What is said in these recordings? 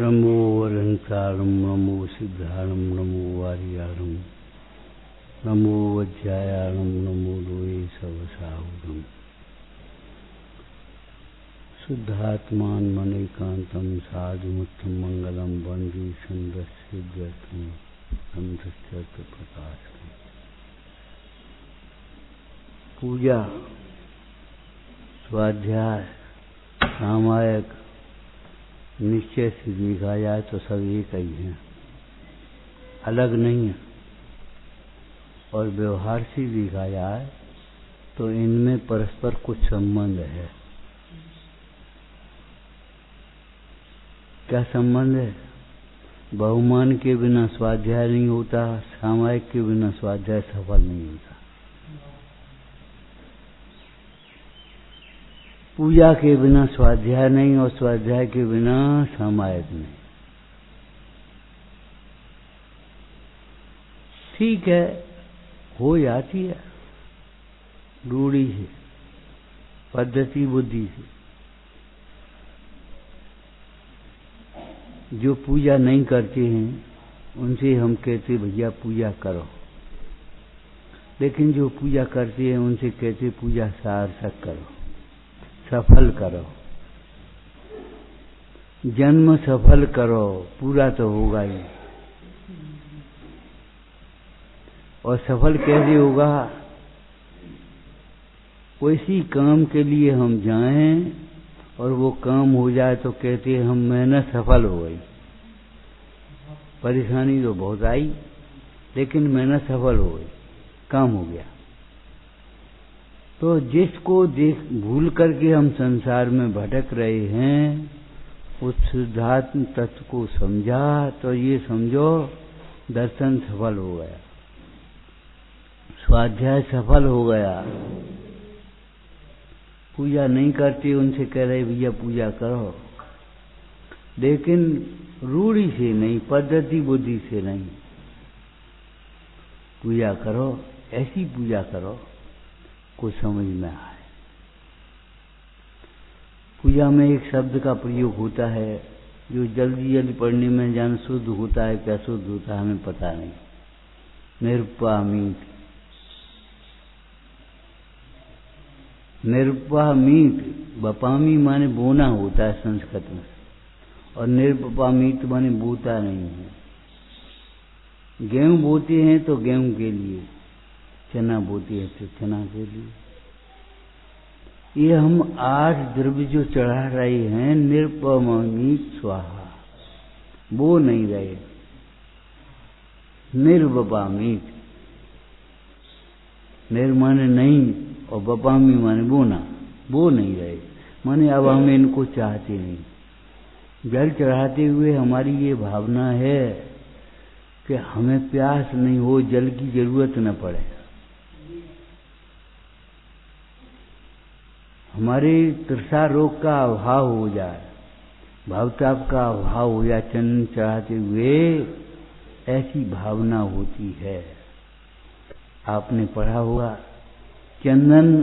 नमो वरंतारं नमो सिद्धारं नमो वारियारं नमो वज्रायारं नमो लोये सवसाहुरं शुद्धात्मान मणिकांतं साधुमुत्तम मंगलम वंदे संदस्यद्वैतं संधश्चर्त प्रकाशकम्। पूजा, स्वाध्याय, सामायिक निश्चय से देखा जाए तो सब एक ही हैं, अलग नहीं है। और व्यवहार से देखा जाए तो इनमें परस्पर कुछ संबंध है। क्या संबंध है? बहुमान के बिना स्वाध्याय नहीं होता, सामायिक के बिना स्वाध्याय सफल नहीं होता। पूजा के बिना स्वाध्याय नहीं और स्वाध्याय के बिना सामायिक नहीं। ठीक है, हो जाती है रूढ़ी से, पद्धति बुद्धि से। जो पूजा नहीं करते हैं उनसे हम कहते भैया पूजा करो, लेकिन जो पूजा करते हैं उनसे कहते पूजा सार्थक करो, सफल करो, जन्म सफल करो। पूरा तो होगा ही, और सफल कैसे होगा? कोई काम के लिए हम जाएं और वो काम हो जाए तो कहते हैं हम मेहनत सफल हो गई। परेशानी तो बहुत आई, लेकिन मेहनत सफल हो गई, काम हो गया। तो जिसको देख भूल करके हम संसार में भटक रहे हैं, उस शुद्धात्म तत्व को समझा तो ये समझो दर्शन सफल हो गया, स्वाध्याय सफल हो गया। पूजा नहीं करते उनसे कह रहे भैया पूजा करो, लेकिन रूढ़ी से नहीं, पद्धति बुद्धि से नहीं। पूजा करो, ऐसी पूजा करो कुछ समझ में आए। पूजा में एक शब्द का प्रयोग होता है जो जल्दी जल्दी पढ़ने में जान शुद्ध होता है क्या शुद्ध होता है हमें पता नहीं। निरुपामीत, निरुपामीत, बपामी माने बोना होता है संस्कृत में, और निरुपामीत माने बोता नहीं है। गेहूं बोते हैं तो गेहूं के लिए, चना बोती है तो चना के लिए। ये हम 8 द्रव्य जो चढ़ा रहे हैं, निरुपमीत स्वाहा, वो नहीं रहे। निर्वपामीत, निर माने नहीं और बपामी माने बोना, वो नहीं रहे। माने अब हम इनको चाहते नहीं। जल चढ़ाते हुए हमारी ये भावना है कि हमें प्यास नहीं हो, जल की जरूरत न पड़े। हमारे तृषा रोग का अभाव हो जाए, भावताप का अभाव हो जाए चंदन चढ़ाते हुए, ऐसी भावना होती है। आपने पढ़ा होगा, चंदन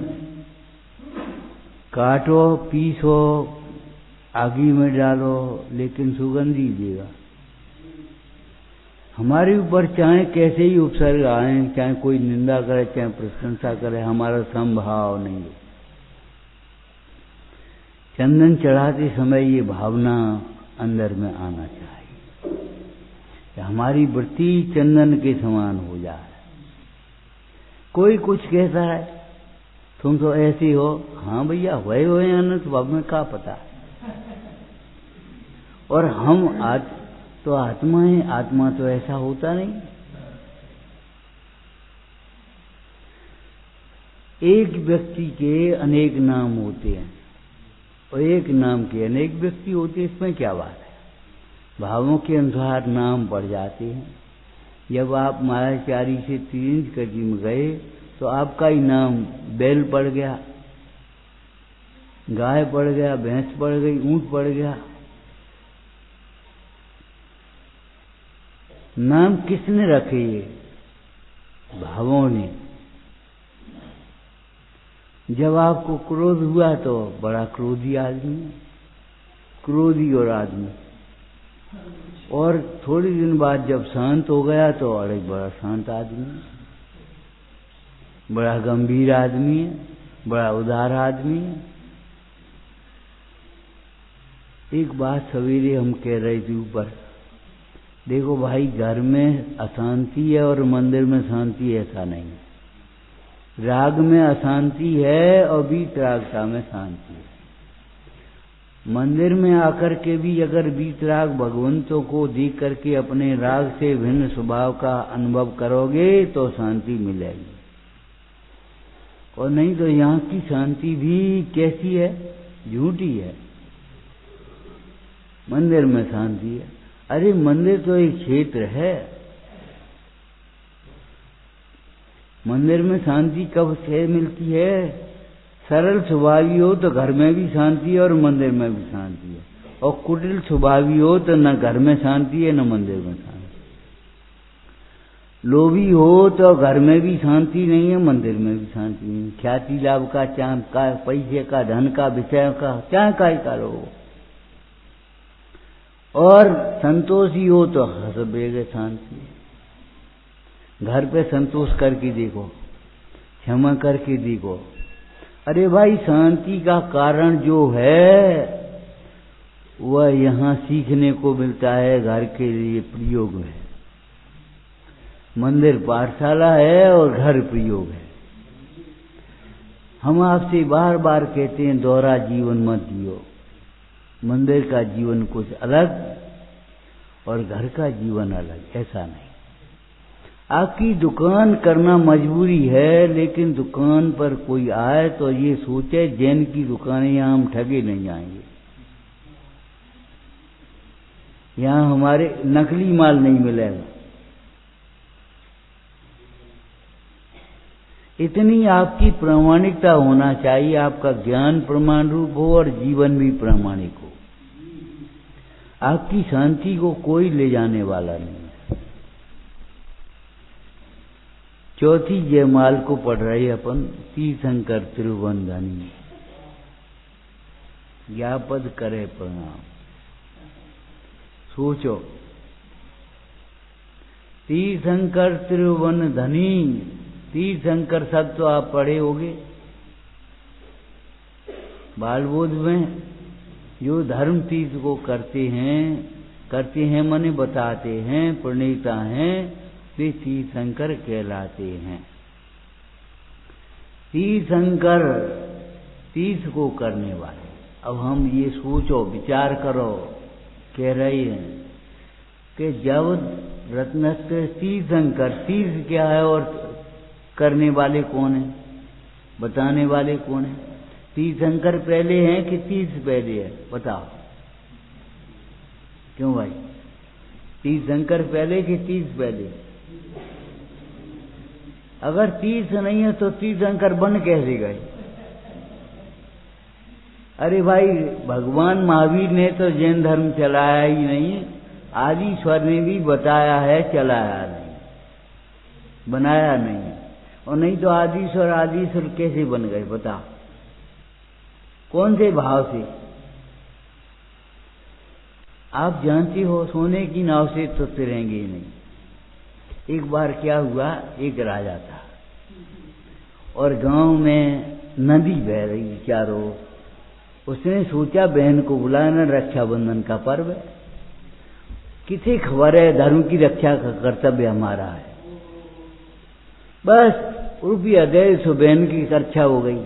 काटो, पीसो, आगी में डालो, लेकिन सुगंधी देगा। हमारे ऊपर चाहे कैसे ही उपसर्ग आए, चाहे कोई निंदा करे चाहे प्रशंसा करे, हमारा संभाव नहीं है। चंदन चढ़ाते समय ये भावना अंदर में आना चाहिए कि हमारी वृत्ति चंदन के समान हो जाए। कोई कुछ कहता है तुम तो ऐसी हो, हाँ भैया हुए हो या न, तो अब में क्या पता। और हम तो आत्मा है, आत्मा तो ऐसा होता नहीं। एक व्यक्ति के अनेक नाम होते हैं और एक नाम के अनेक व्यक्ति होते हैं, इसमें क्या बात है? भावों के अनुसार नाम बढ़ जाते हैं। जब आप महाराजचारी से 3 कजी में गए तो आपका ही नाम बैल पड़ गया, गाय पड़ गया, भैंस पड़ गई, ऊंट पड़ गया। नाम किसने रखे? ये भावों ने। जब आपको क्रोध हुआ तो बड़ा क्रोधी आदमी, क्रोधी और आदमी, और थोड़ी दिन बाद जब शांत हो गया तो और एक बड़ा शांत आदमी, बड़ा गंभीर आदमी है, बड़ा उदार आदमी है। एक बात सवेरे हम कह रहे थे ऊपर, देखो भाई, घर में अशांति है और मंदिर में शांति, ऐसा नहीं। राग में अशांति है और वीतरागता में शांति है। मंदिर में आकर के भी अगर वीतराग भगवंतों को देख करके अपने राग से भिन्न स्वभाव का अनुभव करोगे तो शांति मिलेगी, और नहीं तो यहाँ की शांति भी कैसी है, झूठी है। मंदिर में शांति है, अरे मंदिर तो एक क्षेत्र है। मंदिर में शांति कब से मिलती है? सरल स्वभावी हो तो घर में भी शांति है और मंदिर में भी शांति है, और कुटिल स्वभावी हो तो न घर में शांति है न मंदिर में शांति। लोभी हो तो घर में भी शांति नहीं है, मंदिर में भी शांति नहीं। ख्याति लाभ का, चांद का, पैसे का, धन का, विषय का, चाहे का ही करो, और संतोषी हो तो हंस बेगे शांति। घर पे संतोष करके देखो, क्षमा करके देखो। अरे भाई, शांति का कारण जो है वह यहाँ सीखने को मिलता है, घर के लिए प्रयोग है। मंदिर पाठशाला है और घर प्रयोग है। हम आपसे बार बार कहते हैं दोहरा जीवन मत जियो। मंदिर का जीवन कुछ अलग और घर का जीवन अलग, ऐसा नहीं। आपकी दुकान करना मजबूरी है, लेकिन दुकान पर कोई आए तो ये सोचे जैन की दुकान है, यहाँ हम ठगे नहीं जाएंगे, यहाँ हमारे नकली माल नहीं मिलेगा। इतनी आपकी प्रामाणिकता होना चाहिए, आपका ज्ञान प्रमाण रूप हो और जीवन भी प्रामाणिक हो। आपकी शांति को कोई ले जाने वाला नहीं है। चौथी जयमाल को पढ़ रहे अपन, तीर्थंकर तिरुवंदनी, ज्ञापद करे प्रणाम। सोचो, तीर्थंकर तिरुवंदनी, तीर्थंकर शब्द तो आप पढ़े होंगे बालबोध में। जो धर्म तीर्थ को करते हैं माने बताते हैं, प्रणेता हैं, वे तीर्थंकर कहलाते हैं। तीर्थंकर, तीर्थ को करने वाले। अब हम ये सोचो, विचार करो, कह रहे हैं कि जब रत्नस्त्र तीर्थंकर, तीर्थ क्या है और करने वाले कौन है, बताने वाले कौन है? तीर्थंकर पहले हैं कि तीर्थ पहले है? बताओ क्यों भाई? तीर्थंकर पहले कि तीर्थ पहले? अगर तीर्थ नहीं है तो तीर्थंकर बन कैसे गए? अरे भाई, भगवान महावीर ने तो जैन धर्म चलाया ही नहीं, आदिश्वर ने भी बताया है, चलाया नहीं, बनाया नहीं। और नहीं तो आदिश्वर कैसे बन गए बताओ? कौन से भाव से? आप जानते हो, सोने की नाव से तो तिरेंगे नहीं। एक बार क्या हुआ, एक राजा था और गांव में नदी बह रही चारों। उसने सोचा बहन को बुलाना, रक्षाबंधन का पर्व है, किसे खबर है धर्म की रक्षा का कर्तव्य हमारा है। बस रुपया दे सो बहन की रक्षा हो गई।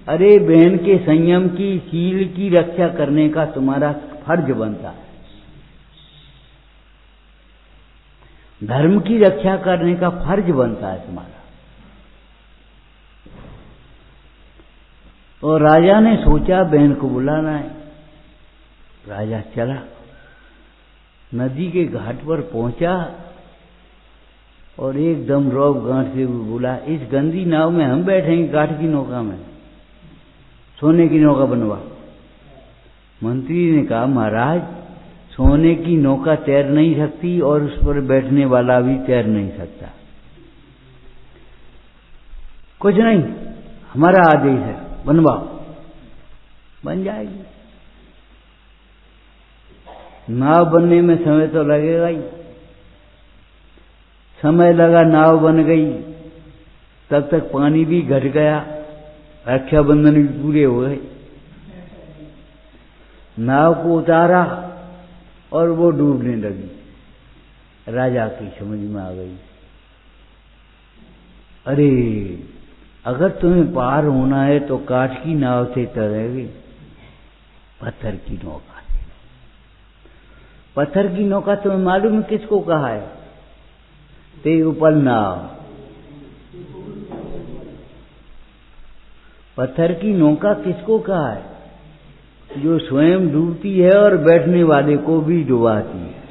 अरे बहन के संयम की, शील की रक्षा करने का तुम्हारा फर्ज बनता है, धर्म की रक्षा करने का फर्ज बनता है तुम्हारा। और राजा ने सोचा बहन को बुलाना है। राजा चला, नदी के घाट पर पहुंचा और एकदम रौब गांठ से बोला, इस गंदी नाव में हम बैठेंगे काठ की नौका में, सोने की नौका बनवा। मंत्री ने कहा, महाराज सोने की नौका तैर नहीं सकती और उस पर बैठने वाला भी तैर नहीं सकता। कुछ नहीं, हमारा आदेश है, बनवाओ। बन जाएगी। नाव बनने में समय तो लगेगा ही। समय लगा, नाव बन गई, तब तक पानी भी घट गया, रक्षाबंधन भी पूरे हो गए। नाव को उतारा और वो डूबने लगी। राजा की समझ में आ गई, अरे अगर तुम्हें पार होना है तो काठ की नाव से तैरोगे, पत्थर की नौका से। पत्थर की नौका तुम्हें मालूम है किसको कहा है? ते उपल नाव। पत्थर की नौका किसको कहा है? जो स्वयं डूबती है और बैठने वाले को भी डुबाती है।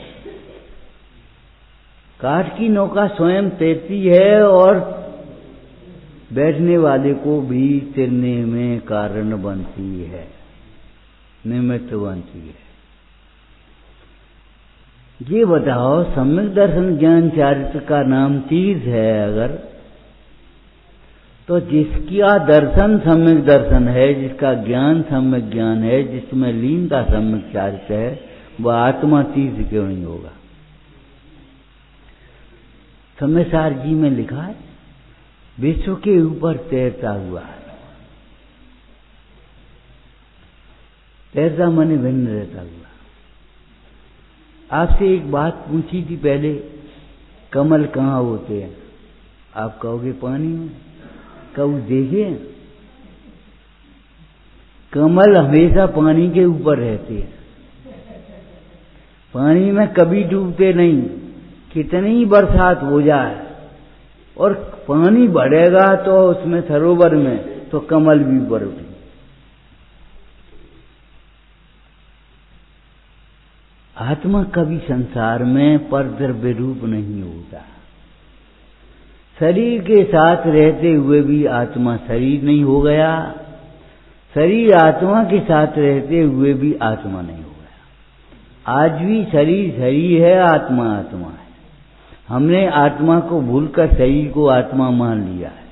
काठ की नौका स्वयं तैरती है और बैठने वाले को भी तैरने में कारण बनती है, निमित्त बनती है। ये बताओ, सम्यक दर्शन ज्ञान चारित्र का नाम तीर्थ है अगर, तो जिसका दर्शन सम्यक दर्शन है, जिसका ज्ञान सम्यक ज्ञान है, जिसमें लीनता सम्यक चारित्र है, वह आत्मा तीर्थ क्यों नहीं होगा? सम्यसार जी में लिखा है, विश्व के ऊपर तैरता हुआ, तैरता माने भिन्न रहता हुआ। आपसे एक बात पूछी थी पहले, कमल कहाँ होते हैं? आप कहोगे पानी में। कब देखे? कमल हमेशा पानी के ऊपर रहते हैं, पानी में कभी डूबते नहीं। कितनी बरसात हो जाए और पानी बढ़ेगा तो उसमें सरोवर में, तो कमल भी ऊपर उठे। आत्मा कभी संसार में परद्रव्य रूप नहीं होता। शरीर के साथ रहते हुए भी आत्मा शरीर नहीं हो गया, शरीर आत्मा के साथ रहते हुए भी आत्मा नहीं हो गया। आज भी शरीर शरीर है, आत्मा आत्मा है। हमने आत्मा को भूलकर शरीर को आत्मा मान लिया है,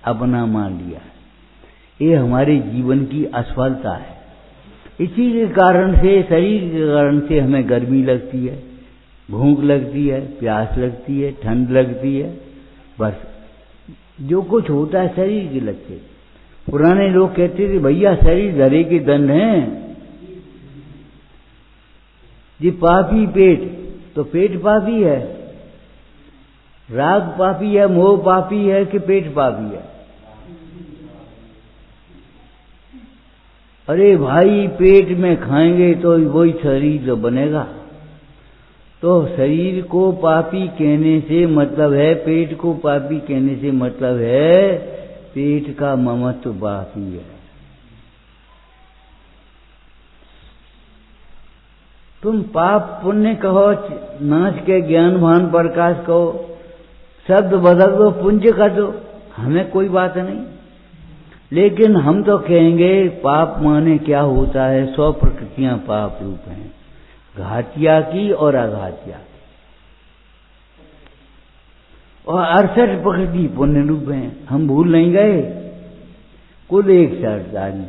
अपना मान लिया है। ये हमारे जीवन की असफलता है। इसी के कारण से, शरीर के कारण से हमें गर्मी लगती है, भूख लगती है, प्यास लगती है, ठंड लगती है। बस जो कुछ होता है शरीर के लगते। पुराने लोग कहते थे, भैया शरीर धरे के दंड हैं, जी पापी पेट, तो पेट पापी है, राग पापी है, मोह पापी है कि पेट पापी है? अरे भाई, पेट में खाएंगे तो वही शरीर तो बनेगा। तो शरीर को पापी कहने से मतलब है, पेट को पापी कहने से मतलब है, पेट का ममत्व पापी है। तुम पाप पुण्य कहो, नाच के ज्ञान भान प्रकाश कहो, शब्द बदल दो, पुण्य कर दो, हमें कोई बात नहीं। लेकिन हम तो कहेंगे पाप माने क्या होता है? 100 प्रकृतियां पाप रूप हैं, घातिया की और अघातिया की, और 68 प्रकृति पुण्य रूप हैं। हम भूल नहीं गए, कुल 148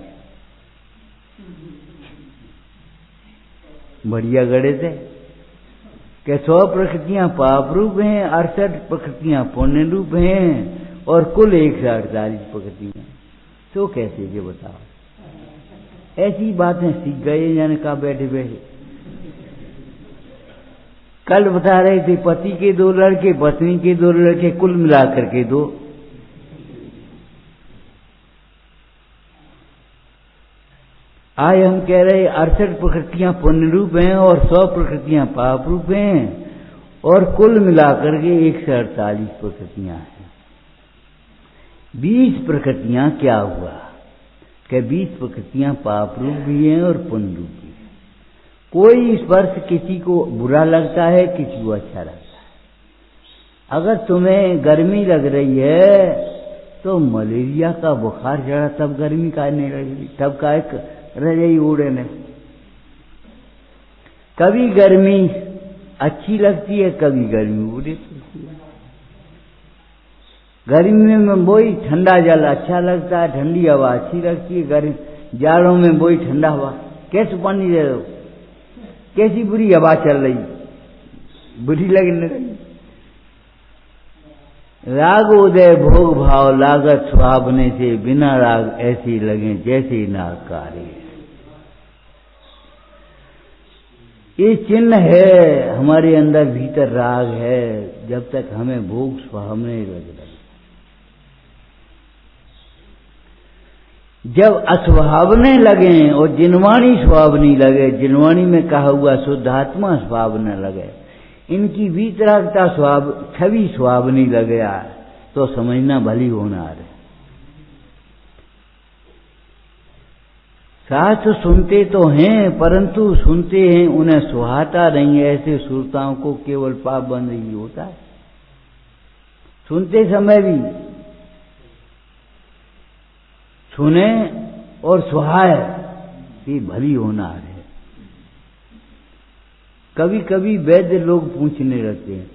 बढ़िया गड़े थे कि 100 प्रकृतियां पाप रूप हैं, 68 प्रकृतियां पुण्य रूप हैं, और कुल 148 प्रकृतियां। तो कैसे ये बताओ? ऐसी बातें सीख गए जाने का बैठे बैठे। कल बता रहे थे, पति के 2 लड़के, पत्नी के 2 लड़के, कुल मिलाकर के 2। आज हम कह रहे 68 प्रकृतियां पुण्य रूप हैं और 100 प्रकृतियां पाप रूप हैं, और कुल मिलाकर के 148 प्रकृतियां हैं। 20 प्रकृतियां क्या हुआ कि 20 प्रकृतियां पाप रूप भी हैं और पुण्य रूप भी हैं। कोई स्पर्श किसी को बुरा लगता है, किसी को अच्छा लगता है। अगर तुम्हें गर्मी लग रही है तो मलेरिया का बुखार चढ़ा, तब गर्मी का नहीं लगी, तब का एक रजाई ओढ़े नहीं। कभी गर्मी अच्छी लगती है, कभी गर्मी बुरी लगती है। गर्मी में वही ठंडा जल अच्छा लगता है, ठंडी हवा अच्छी लगती है। गर्मी जाड़ों में वही ठंडा हवा। कैसे पानी दे दो, कैसी बुरी हवा चल रही, बुरी लगने लगी। राग उदय भोग भाव लागत सुहावने से, बिना राग ऐसी लगे जैसे नाकारी। ये चिन्ह है हमारे अंदर भीतर राग है, जब तक हमें भोग सुहावने लग रहे। जब असुहावने लगे और जिनवाणी सुहावनी लगे, जिनवाणी में कहा हुआ शुद्ध आत्मा सुहावने लगे, इनकी वीतरागता छवि सुहावनी लग गया, तो समझना भली होनार है। शास्त्र सुनते तो हैं, परंतु सुनते हैं उन्हें सुहाता नहीं है। ऐसे श्रोताओं को केवल पाप बंद ही होता है। सुनते समय भी सुने और सुहाए, ये भली होनार है। कभी कभी वैद्य लोग पूछने लगते हैं,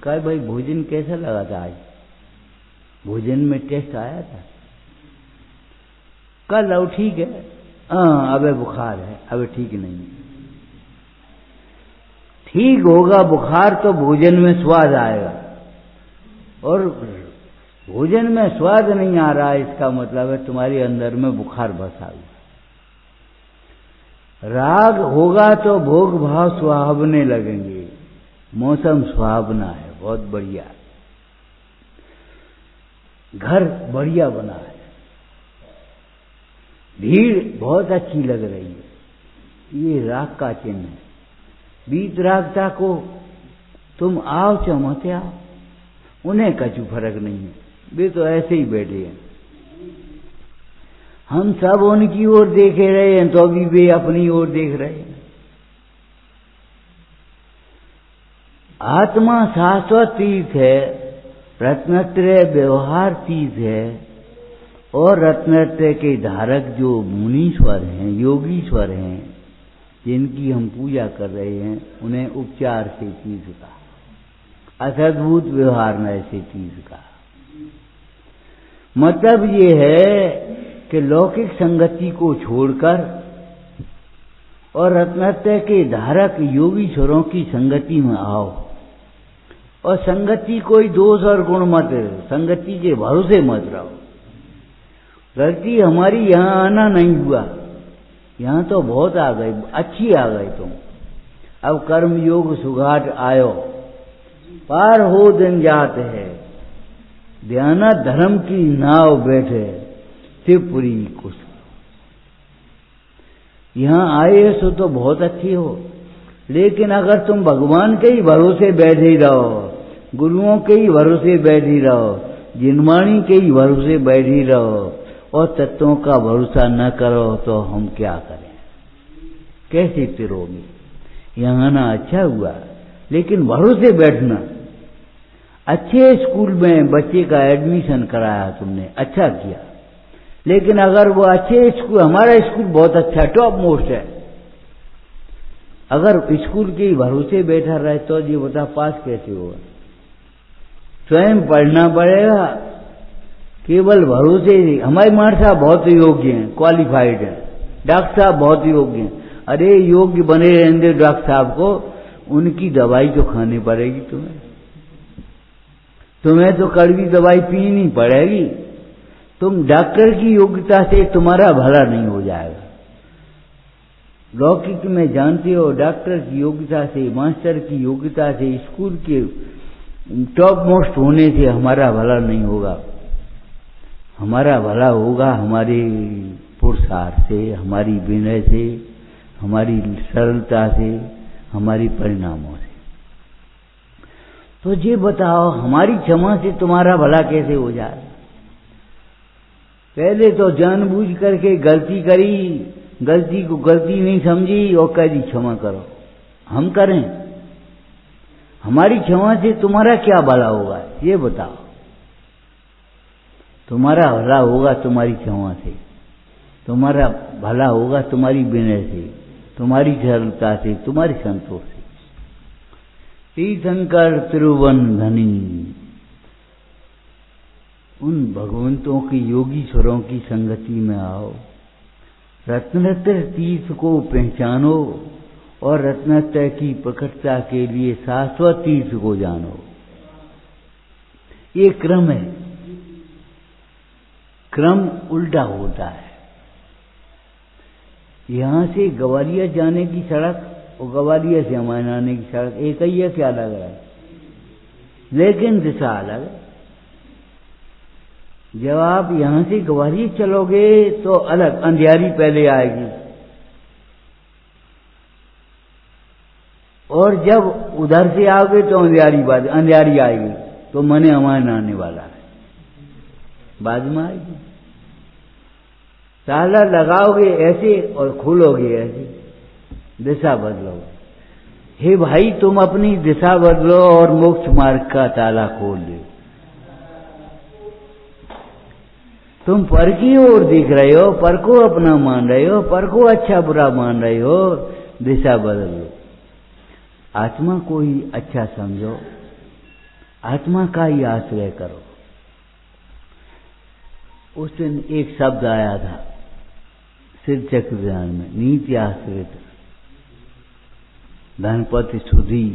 कहा भाई भोजन कैसा लगा था आज, भोजन में टेस्ट आया था? कल अब ठीक है, अब बुखार है, अब ठीक नहीं। ठीक होगा बुखार तो भोजन में स्वाद आएगा, और भोजन में स्वाद नहीं आ रहा है, इसका मतलब है तुम्हारे अंदर में बुखार बसा हुआ। राग होगा तो भोग भाव सुहावने लगेंगे। मौसम सुहावना है, बहुत बढ़िया, घर बढ़िया बना है, भीड़ बहुत अच्छी लग रही है, ये राग का चिन्ह है। वीतरागता को तुम आओ चमते आओ, उन्हें कछु फर्क नहीं है, वे तो ऐसे ही बैठे हैं। हम सब उनकी ओर देखे रहे हैं, तो अभी वे अपनी ओर देख रहे हैं। आत्मा शाश्वत तीर्थ है, रत्नत्रय व्यवहार तीर्थ है, और रत्नत्रय के धारक जो मुनीश्वर हैं, योगीश्वर हैं, जिनकी हम पूजा कर रहे हैं, उन्हें उपचार से तीर्थ का, असद्भुत व्यवहार न ऐसे तीर्थ का। मतलब ये है कि लौकिक संगति को छोड़कर और रत्नत्रय के धारक योगीश्वरों की संगति में आओ। और संगति कोई दोष और गुण मत, संगति के भरोसे मत रहो। गलती हमारी यहाँ आना नहीं हुआ, यहाँ तो बहुत आ गई, अच्छी आ गई तुम। अब कर्म योग सुघाट आयो, पार हो दिन जात है, ध्यान धर्म की नाव बैठे, शिवपुरी कुछ। यहाँ आए सो तो बहुत अच्छी हो, लेकिन अगर तुम भगवान के ही भरोसे बैठे रहो, गुरुओं के ही भरोसे बैठी रहो, जिनवाणी के ही भरोसे बैठी रहो, और तत्वों का भरोसा न करो, तो हम क्या करें, कैसे तिरोगे? यहाँ आना अच्छा हुआ, लेकिन भरोसे बैठना। अच्छे स्कूल में बच्चे का एडमिशन कराया तुमने, अच्छा किया, लेकिन अगर वो अच्छे स्कूल, हमारा स्कूल बहुत अच्छा टॉप मोस्ट है, अगर स्कूल के भरोसे बैठा रहे तो ये बता पास कैसे होगा? स्वयं पढ़ना पड़ेगा, केवल भरोसे नहीं। हमारे मार साहब बहुत योग्य हैं, क्वालिफाइड हैं, डॉक्टर साहब बहुत योग्य हैं। अरे योग्य बने रहेंगे डॉक्टर साहब को, उनकी दवाई तो खानी पड़ेगी तुम्हें, तुम्हें तो कड़वी दवाई पीनी पड़ेगी। तुम डॉक्टर की योग्यता से तुम्हारा भला नहीं हो जाएगा। लौकिक में जानते हो, डॉक्टर की योग्यता से, मास्टर की योग्यता से, स्कूल के टॉप मोस्ट होने से हमारा भला नहीं होगा। हमारा भला होगा हमारे पुरुषार्थ से, हमारी विनय से, हमारी सरलता से, हमारी परिणामों से। तो ये बताओ, हमारी क्षमा से तुम्हारा भला कैसे हो जाए? पहले तो जानबूझ करके गलती करी, गलती को गलती नहीं समझी और कह दी क्षमा करो। हम करें? हमारी क्षमा से तुम्हारा क्या भला होगा ये बताओ। तुम्हारा भला होगा तुम्हारी क्षमा से, तुम्हारा भला होगा तुम्हारी विनय से, तुम्हारी सरलता से, तुम्हारी संतोष से। तीर्थंकर तिरुवनधनी, उन भगवंतों की योगीश्वरों की संगति में आओ, रत्नत्र तीर्थ को पहचानो और रत्नत्रय की प्रकटता के लिए शाश्वत तीर्थ को जानो। ये क्रम है, क्रम उल्टा होता है। यहां से ग्वालियर जाने की सड़क और ग्वालियर से हमारे आने की सड़क एक ही है, क्या अलग है? लेकिन दिशा अलग है। जब आप यहां से ग्वालियर चलोगे तो अलग, अंधियारी पहले आएगी, और जब उधर से आओगे तो अंधियारी आएगी, तो मने हमारे आने वाला है, बाद में आएगी। ताला लगाओगे ऐसे और खोलोगे ऐसे, दिशा बदलोगे। हे भाई, तुम अपनी दिशा बदलो और मोक्ष मार्ग का ताला खोल दो। तुम पर की ओर देख रहे हो, पर को अपना मान रहे हो, पर को अच्छा बुरा मान रहे हो, दिशा बदल लो। आत्मा को ही अच्छा समझो, आत्मा का ही आश्रय करो। उस दिन एक शब्द आया था सिद्ध चक्र ध्यान में, नीति आश्रित धनपति सुधी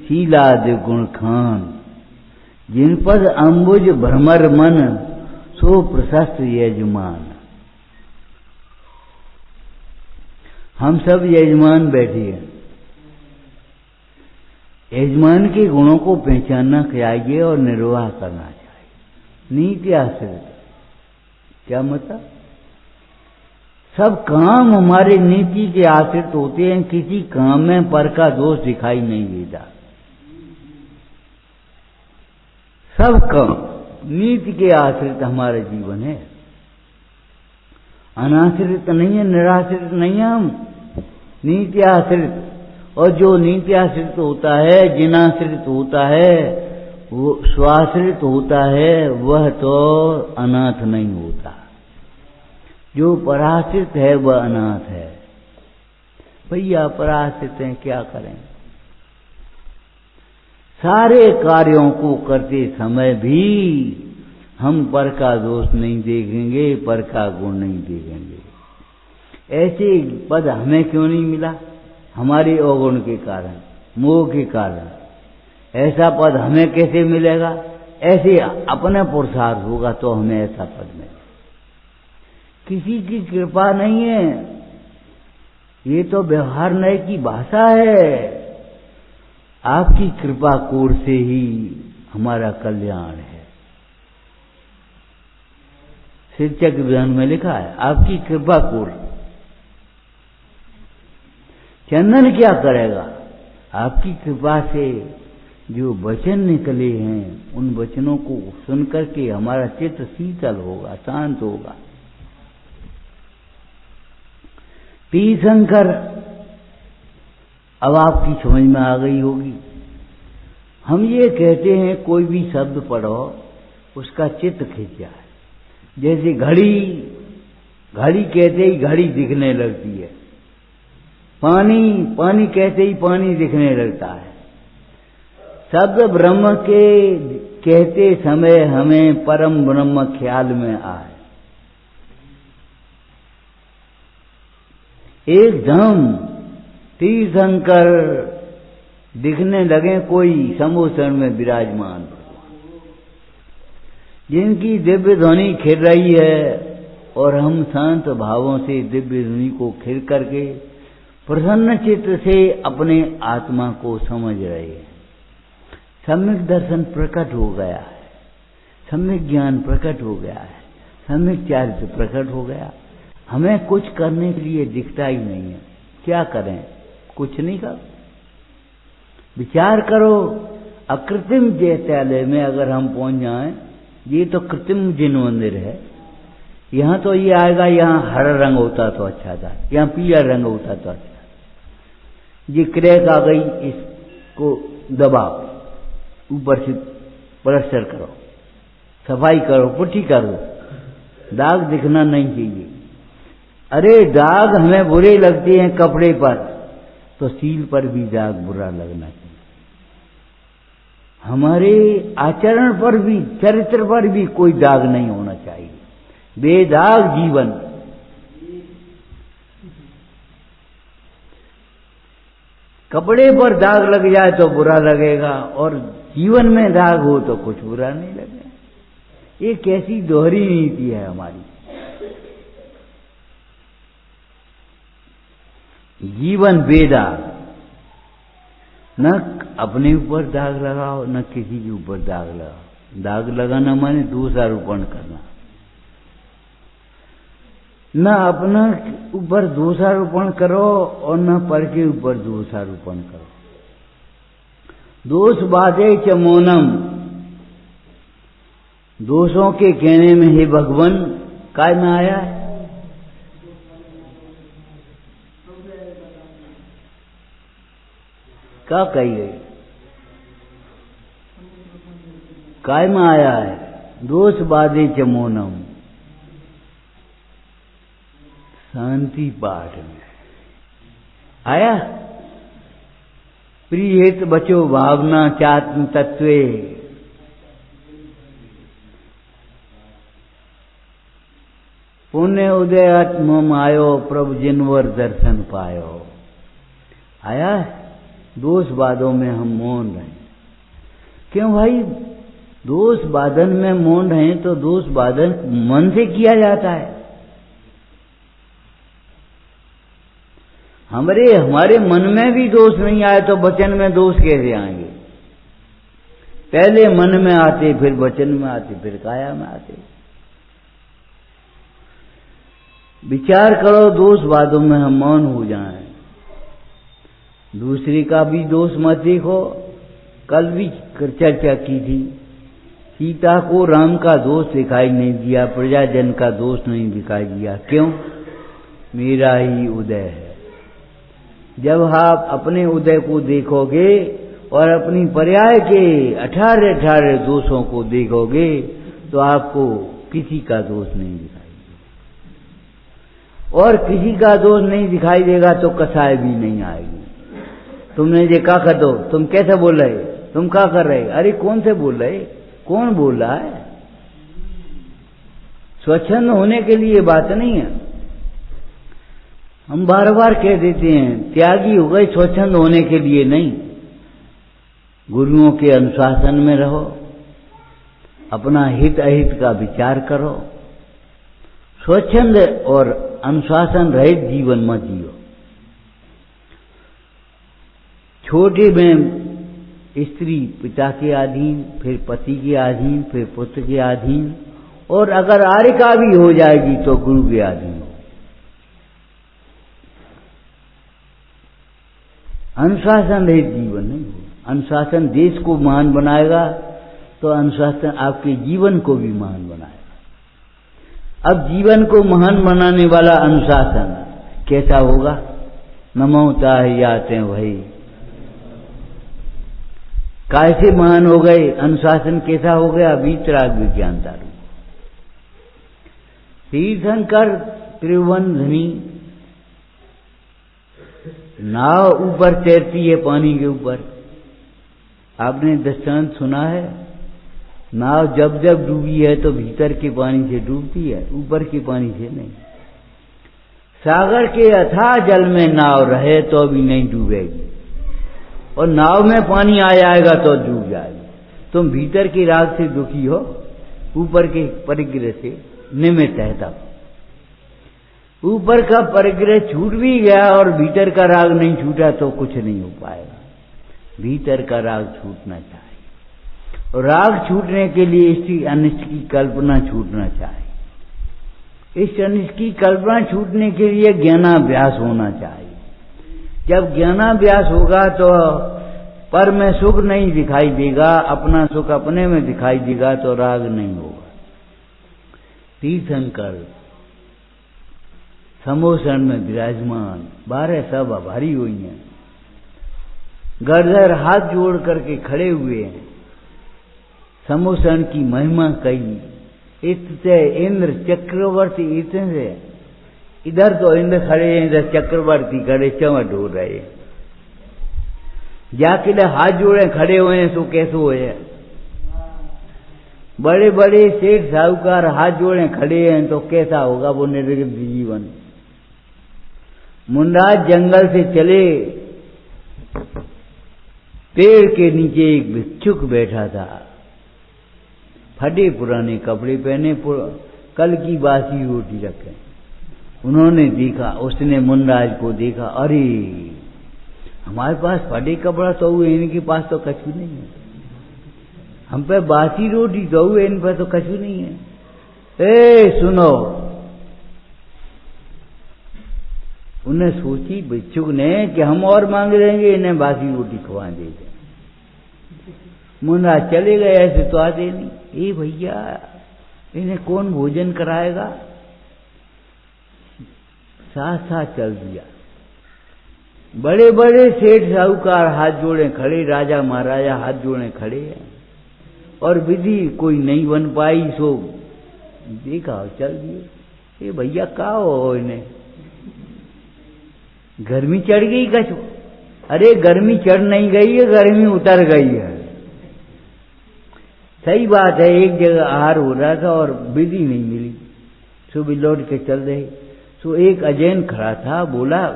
शीलादि गुण खान, जिन पद अंबुज भ्रमर मन, सो प्रशस्त यजमान। हम सब यजमान बैठे हैं, यजमान के गुणों को पहचानना चाहिए और निर्वाह करना चाहिए। नीति आश्रित क्या मतलब? सब काम हमारे नीति के आश्रित होते हैं, किसी काम में पर का दोष दिखाई नहीं देता। सब काम नीति के आश्रित हमारा जीवन है, अनाश्रित नहीं है, निराश्रित नहीं है, हम नीति आश्रित। और जो नीति आश्रित होता है, जिनाश्रित होता है, वो स्वाश्रित होता है, वह तो अनाथ नहीं होता। जो पराश्रित है वह अनाथ है। भैया पराश्रित हैं, क्या करें? सारे कार्यों को करते समय भी हम पर का दोष नहीं देखेंगे, पर का गुण नहीं देखेंगे। ऐसे पद हमें क्यों नहीं मिला? हमारे अवगुण के कारण, मोह के कारण। ऐसा पद हमें कैसे मिलेगा? ऐसे अपना पुरुषार्थ होगा तो हमें ऐसा पद मिलेगा। किसी की कृपा नहीं है, ये तो व्यवहार नय की भाषा है। आपकी कृपा कोर से ही हमारा कल्याण है। शिक्षक विधान में लिखा है, आपकी कृपा कोर। चंदन क्या करेगा? आपकी कृपा से जो वचन निकले हैं, उन वचनों को सुनकर के हमारा चित्त शीतल होगा, शांत होगा। तीर्थंकर अब आपकी समझ में आ गई होगी। हम ये कहते हैं कोई भी शब्द पढ़ो उसका चित्त खिंच जाए। जैसे घड़ी, घड़ी कहते ही घड़ी दिखने लगती है। पानी, पानी कहते ही पानी दिखने लगता है। शब्द ब्रह्म के कहते समय हमें परम ब्रह्म ख्याल में आए। एकदम तीर्थंकर दिखने लगे कोई समोसन में विराजमान, जिनकी दिव्य ध्वनि खिल रही है, और हम शांत भावों से दिव्य ध्वनि को खिल करके प्रसन्न चित्त से अपने आत्मा को समझ रहे हैं। सम्यक दर्शन प्रकट हो गया है, सम्यक ज्ञान प्रकट हो गया है, सम्यक चारित्र प्रकट हो गया। हमें कुछ करने के लिए दिखता ही नहीं है। क्या करें? कुछ नहीं कर। विचार करो, अकृत्रिम चैत्यालय में अगर हम पहुंच जाएं, ये तो कृत्रिम जिन मंदिर है, यहां तो ये आएगा, यहां हरा रंग होता तो अच्छा था, यहां पीला रंग होता तो अच्छा। ये क्रैक आ गई, इसको दबाओ, ऊपर से प्लास्टर करो, सफाई करो, पुट्टी करो, दाग दिखना नहीं चाहिए। अरे दाग हमें बुरे लगते हैं कपड़े पर, तो सील पर भी दाग बुरा लगना चाहिए। हमारे आचरण पर भी, चरित्र पर भी कोई दाग नहीं होना चाहिए। बेदाग जीवन। कपड़े पर दाग लग जाए तो बुरा लगेगा, और जीवन में दाग हो तो कुछ बुरा नहीं लगेगा। ये कैसी दोहरी नीति है हमारी। जीवन बेदाग, न अपने ऊपर दाग लगाओ न किसी के ऊपर दाग लगाओ। दाग लगाना माने दोषारोपण करना। न अपना ऊपर दोषारोपण करो और न पर के ऊपर दोषारोपण करो। दोष बाधे च मौनम, दोषों के कहने में हे भगवान काय में आया है? क्या कही गई? काय में आया है? दोष बाधे च मौनम, शांति पाठ में आया। प्रिय हित बचो भावना चात्म तत्वे, पुण्य उदय आत्म आयो प्रभु जिनवर दर्शन पायो। आया। दोष बाधों में हम मौन रहे। क्यों भाई? दोष बाधन में मौन रहे तो दोष बाधन मन से किया जाता है। हमारे मन में भी दोष नहीं आए तो वचन में दोष कैसे आएंगे? पहले मन में आते, फिर वचन में आते, फिर काया में आते। विचार करो, दोष बाधों में हम मौन हो जाएं। दूसरे का भी दोष मत देखो। कल भी चर्चा की थी, सीता को राम का दोष दिखाई नहीं दिया, प्रजाजन का दोष नहीं दिखाई दिया। क्यों? मेरा ही उदय है। जब आप अपने उदय को देखोगे और अपनी पर्याय के 18 दोषों को देखोगे तो आपको किसी का दोष नहीं दिखाई देगा। और किसी का दोष नहीं दिखाई देगा तो कसाय भी नहीं आएगी। तुमने ये क्या कर दो, तुम कैसे बोल रहे, तुम क्या कर रहे? अरे कौन से बोल रहे? कौन बोल रहा है? स्वच्छंद होने के लिए बात नहीं है। हम बार बार कह देते हैं, त्यागी हो गए स्वच्छंद होने के लिए नहीं। गुरुओं के अनुशासन में रहो, अपना हित अहित का विचार करो, स्वच्छंद और अनुशासन रहित जीवन मत जियो। छोटे में स्त्री पिता के अधीन, फिर पति के अधीन, फिर पुत्र के अधीन, और अगर आर्य का भी हो जाएगी तो गुरु के अधीन हो। अनुशासन रहित जीवन नहीं हो। अनुशासन देश को महान बनाएगा तो अनुशासन आपके जीवन को भी महान बनाएगा। अब जीवन को महान बनाने वाला अनुशासन कैसा होगा? नमोता याते भाई कैसे महान हो गए? अनुशासन कैसा हो गया? वीतराग विज्ञानता रूप। तीर्थंकर त्रिभुवन धनी नाव ऊपर तैरती है पानी के ऊपर। आपने दृष्टांत सुना है? नाव जब जब डूबी है तो भीतर के पानी से डूबती है, ऊपर के पानी से नहीं। सागर के अथाह जल में नाव रहे तो भी नहीं डूबेगी, और नाव में पानी आ जाएगा तो डूब जाएगी। तुम भीतर की राग से दुखी हो, ऊपर के परिग्रह से निमित्त है। तब ऊपर का परिग्रह छूट भी गया और भीतर का राग नहीं छूटा तो कुछ नहीं हो पाएगा। भीतर का राग छूटना चाहिए, और राग छूटने के लिए इसकी अनिष्ट की कल्पना छूटना चाहिए। इस अनिष्ट की कल्पना छूटने के लिए ज्ञानाभ्यास होना चाहिए। जब ज्ञानाभ्यास होगा तो पर में सुख नहीं दिखाई देगा, अपना सुख अपने में दिखाई देगा तो राग नहीं होगा। तीर्थंकर समोसन में विराजमान 12 सब आभारी हुई हैं, गर्दर हाथ जोड़ करके खड़े हुए हैं। समोसन की महिमा कही। इतने इंद्र चक्रवर्ती, इतने इधर तो इंद्र खड़े हैं, इधर चक्रवर्ती खड़े चमट हो रहे हैं। जाके हाथ जोड़े खड़े हुए हैं तो कैसे हुए? बड़े बड़े सेठ साहूकार हाथ जोड़े खड़े हैं तो कैसा होगा वो निर्विघ्न जीवन? मुंडा जंगल से चले पेड़ के नीचे एक भिक्षुक बैठा था, फटे पुराने कपड़े पहने, कल की बासी रोटी रखे। उन्होंने देखा, उसने मुनराज को देखा, अरे हमारे पास फटे कपड़ा तो हुए, इनके पास तो कछु नहीं है, हम पे बासी रोटी तो हुए, इन पर तो कछु नहीं है। ए सुनो, उन्हें सोची भिक्षुक ने कि हम और मांग लेंगे, इन्हें बासी रोटी खवा देंगे। मुनराज चले गए, ऐसे तो आते नहीं। ए भैया, इन्हें कौन भोजन कराएगा? साथ साथ चल दिया। बड़े बड़े सेठ साहूकार हाथ जोड़े खड़े, राजा महाराजा हाथ जोड़े खड़े हैं, और विधि कोई नहीं बन पाई, सो देखा चल दिए। ए भैया का हो, इन्हें गर्मी चढ़ गई कछु? अरे गर्मी चढ़ नहीं गई है, गर्मी उतर गई है। सही बात है, एक जगह आहार हो रहा था और विधि नहीं मिली, सो भी लौट के चल रहे। सो एक अजैन खड़ा था, बोला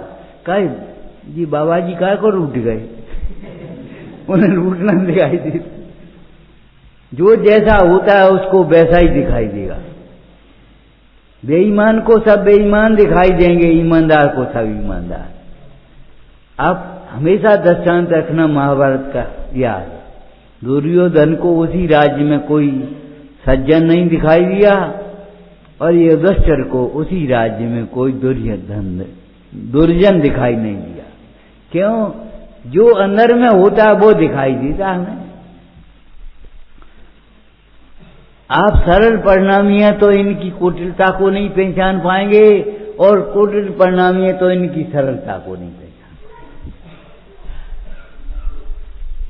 कहे जी बाबा जी काय को रूठ गए? उन्हें रूठना दिखाई दे, जो जैसा होता है उसको वैसा ही दिखाई देगा। बेईमान को सब बेईमान दिखाई देंगे, ईमानदार को सब ईमानदार। आप हमेशा दृष्टांत रखना महाभारत का याद। दुर्योधन को उसी राज्य में कोई सज्जन नहीं दिखाई दिया, और युधिष्ठिर को उसी राज्य में कोई दुर्जन दिखाई नहीं दिया। क्यों? जो अंदर में होता है वो दिखाई देता हमें। आप सरल परिणामी हैं तो इनकी कुटिलता को नहीं पहचान पाएंगे, और कुटिल परिणामी हैं तो इनकी सरलता को नहीं पहचान।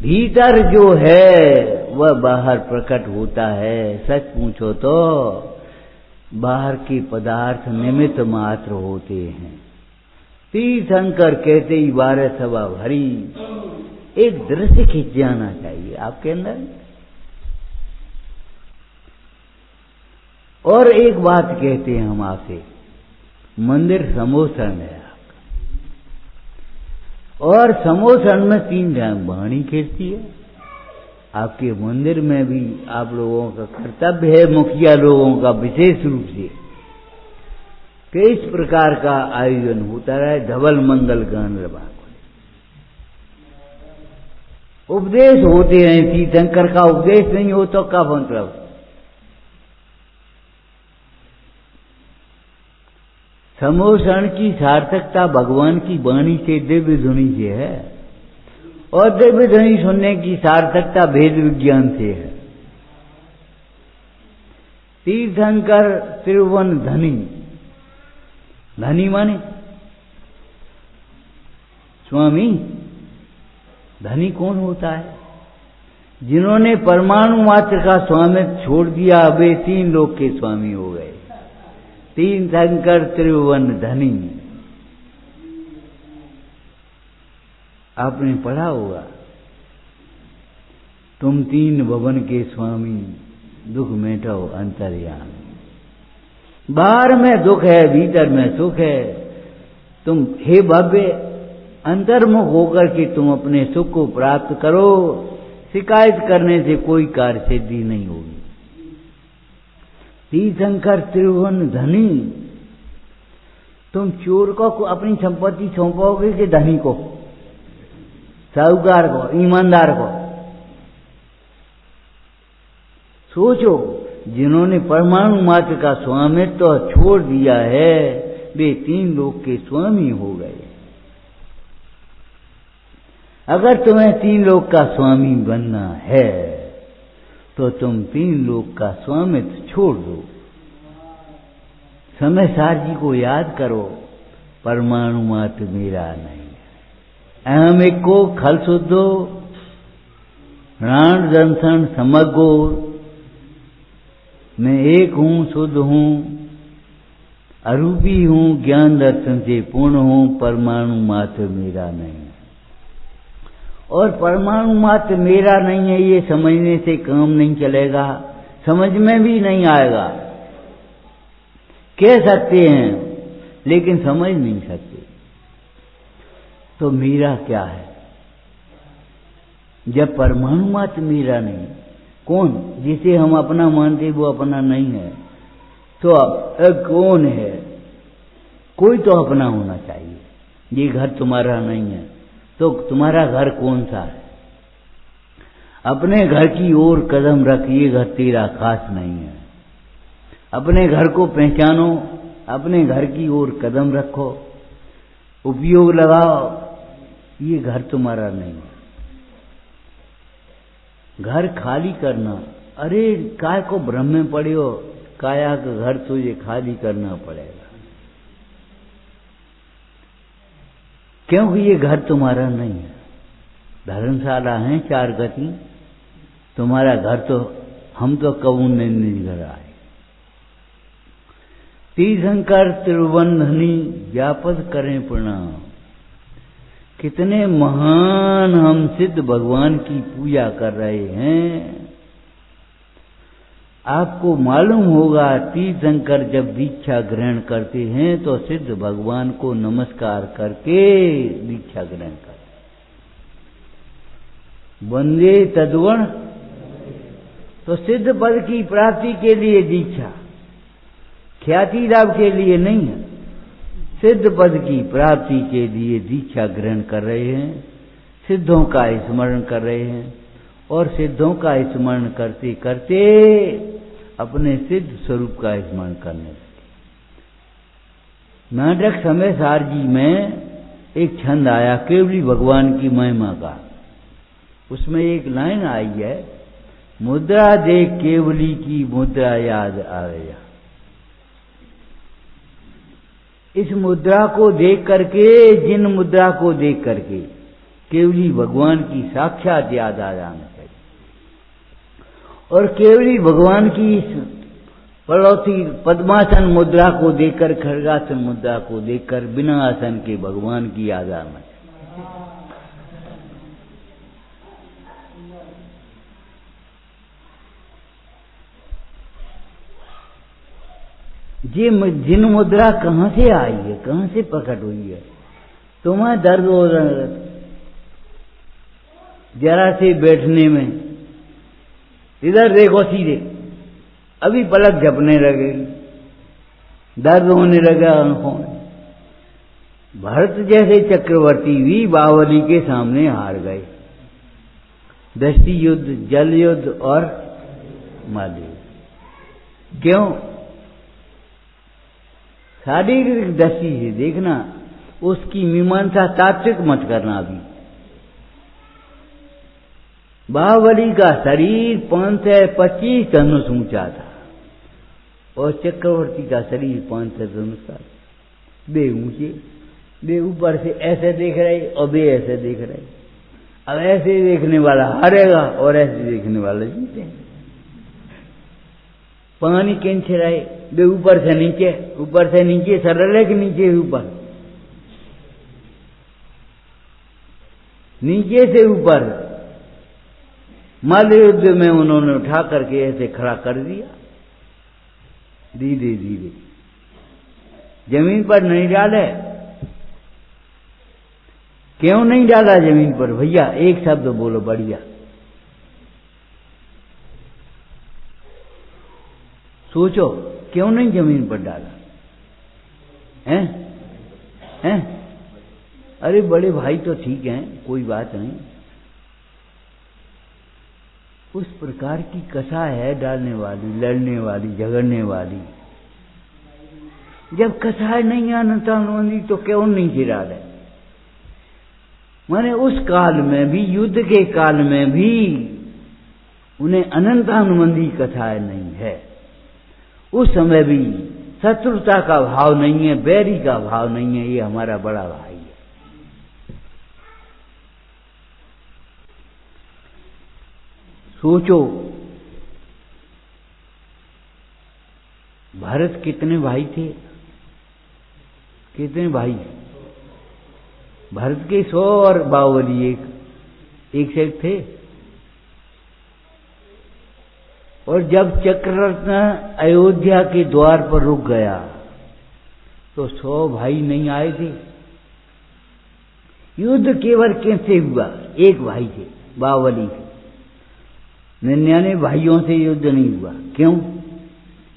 भीतर जो है वह बाहर प्रकट होता है। सच पूछो तो बाहर के पदार्थ निमित्त मात्र होते हैं। तीर्थंकर कहते ही 12 सभा भरी। एक दृश्य खिंच जाना चाहिए आपके अंदर। और एक बात कहते हैं हम आपसे, मंदिर समोसरण है आपका, और समोसरण में 3 ढंग वाणी खिंचती है। आपके मंदिर में भी आप लोगों का कर्तव्य है, मुखिया लोगों का विशेष रूप से, कि इस प्रकार का आयोजन होता रहे। धवल मंगल गान रवा, उपदेश होते हैं। तीर्थंकर का उपदेश नहीं हो तो क्या मतलब? समोसरण की सार्थकता भगवान की वाणी से, दिव्य ध्वनि से है, और दिव्य ध्वनि सुनने की सार्थकता भेद विज्ञान से है। तीर्थंकर त्रिभुवन धनी, धनी माने स्वामी। धनी कौन होता है? जिन्होंने परमाणु मात्र का स्वामित्व छोड़ दिया, वे 3 लोक के स्वामी हो गए। तीर्थंकर त्रिभुवन धनी। आपने पढ़ा होगा, तुम 3 भवन के स्वामी, दुख मेटो अंतर्यामी। बाहर में दुख है, भीतर में सुख है। तुम हे भव्य, अंतर्मुख होकर के तुम अपने सुख को प्राप्त करो। शिकायत करने से कोई कार्य सिद्धि नहीं होगी। तीर्थंकर त्रिभुवन धनी। तुम चोर को अपनी संपत्ति सौंपोगे कि धनी को, साहूकार को, ईमानदार को? सोचो, जिन्होंने परमाणु मात्र का स्वामित्व तो छोड़ दिया है, वे 3 लोक के स्वामी हो गए। अगर तुम्हें 3 लोक का स्वामी बनना है तो तुम 3 लोक का स्वामित्व छोड़ दो। समय सार जी को याद करो, परमाणु मात्र मेरा नहीं। अहम एको खल शुद्धो, प्राण दर्शन समग्रो। मैं एक हूं, शुद्ध हूं, अरूपी हूं, ज्ञान दर्शन से पूर्ण हूं, परमाणु मात्र मेरा नहीं। और परमाणु मात्र मेरा नहीं है, ये समझने से काम नहीं चलेगा, समझ में भी नहीं आएगा। कह सकते हैं लेकिन समझ नहीं सकते। तो मेरा क्या है? जब परमाणु मात्र मेरा नहीं, कौन जिसे हम अपना मानते वो अपना नहीं है, तो कौन है? कोई तो अपना होना चाहिए। ये घर तुम्हारा नहीं है तो तुम्हारा घर कौन सा है? अपने घर की ओर कदम रख, ये घर तेरा खास नहीं है। अपने घर को पहचानो, अपने घर की ओर कदम रखो, उपयोग लगाओ, ये घर तुम्हारा नहीं है। घर खाली करना, अरे काय को भ्रम में पड़े हो, काया का घर तुझे खाली करना पड़ेगा, क्योंकि ये घर तुम्हारा नहीं है। धर्मशाला है 4 गति, तुम्हारा घर तो हम तो कबू नहीं घर आए। तीर्थंकर त्रिवंधनी व्यापद करें प्रणाम। कितने महान हम सिद्ध भगवान की पूजा कर रहे हैं। आपको मालूम होगा तीर्थंकर जब दीक्षा ग्रहण करते हैं तो सिद्ध भगवान को नमस्कार करके दीक्षा ग्रहण करते। वंदे तद्वण, तो सिद्ध पद की प्राप्ति के लिए दीक्षा, ख्याति लाभ के लिए नहीं है, सिद्ध पद की प्राप्ति के लिए दीक्षा ग्रहण कर रहे हैं, सिद्धों का स्मरण कर रहे हैं, और सिद्धों का स्मरण करते करते अपने सिद्ध स्वरूप का स्मरण करने लगे। नाटक समय सार जी में एक छंद आया केवली भगवान की महिमा का, उसमें एक लाइन आई है, मुद्रा देख केवली की मुद्रा याद आ गया। इस मुद्रा को देख करके, जिन मुद्रा को देख करके केवली भगवान की साक्षात याद आ जाना चाहिए, और केवली भगवान की पड़ोसी पद्मासन मुद्रा को देखकर, खड्गासन मुद्रा को देखकर बिना आसन के भगवान की याद आना चाहिए। ये जिन मुद्रा कहां से आई है, कहां से प्रकट हुई है? तुम्हें दर्द हो रहा है जरा से बैठने में, इधर देखो सीधे, अभी पलक झपने लगेगी, दर्द होने लगा आंखों में। भरत जैसे चक्रवर्ती भी बावली के सामने हार गए। दृष्टि युद्ध, जल युद्ध और माल्य युद्ध। क्यों? शारीरिक दृष्टि से देखना, उसकी मीमांसा तात्विक मत करना। अभी बाहुबली का शरीर 525 धनुष ऊंचा था और चक्रवर्ती का शरीर 500 धनुष का। बे ऊंचे, बे ऊपर से ऐसे देख रहे और बे ऐसे देख रहे। अब ऐसे देखने वाला हारेगा और ऐसे देखने वाला जीते। पानी कैंचे रहे, बे ऊपर से नीचे सरल है कि नीचे ऊपर? नीचे से ऊपर। मल्ल युद्ध में उन्होंने उठा करके ऐसे खड़ा कर दिया, धीरे धीरे, जमीन पर नहीं डाले। क्यों नहीं डाला जमीन पर भैया? एक शब्द बोलो बढ़िया। सोचो, क्यों नहीं जमीन पर डाला? हैं? अरे बड़े भाई तो ठीक हैं, कोई बात नहीं। उस प्रकार की कसा है डालने वाली, लड़ने वाली, झगड़ने वाली। जब कसाय नहीं आनता तो क्यों नहीं गिरा रहे? माने उस काल में भी, युद्ध के काल में भी उन्हें अनंतानुबंधी कथाएं नहीं है। उस समय भी शत्रुता का भाव नहीं है, बैरी का भाव नहीं है, ये हमारा बड़ा भाई है। सोचो, भरत कितने भाई थे? कितने भाई? भरत के 100 और बाहुबली एक से एक थे। और जब चक्ररत्न अयोध्या के द्वार पर रुक गया तो 100 भाई नहीं आए थे। युद्ध केवल कैसे हुआ? एक भाई थे, बावली से 99 भाइयों से युद्ध नहीं हुआ। क्यों?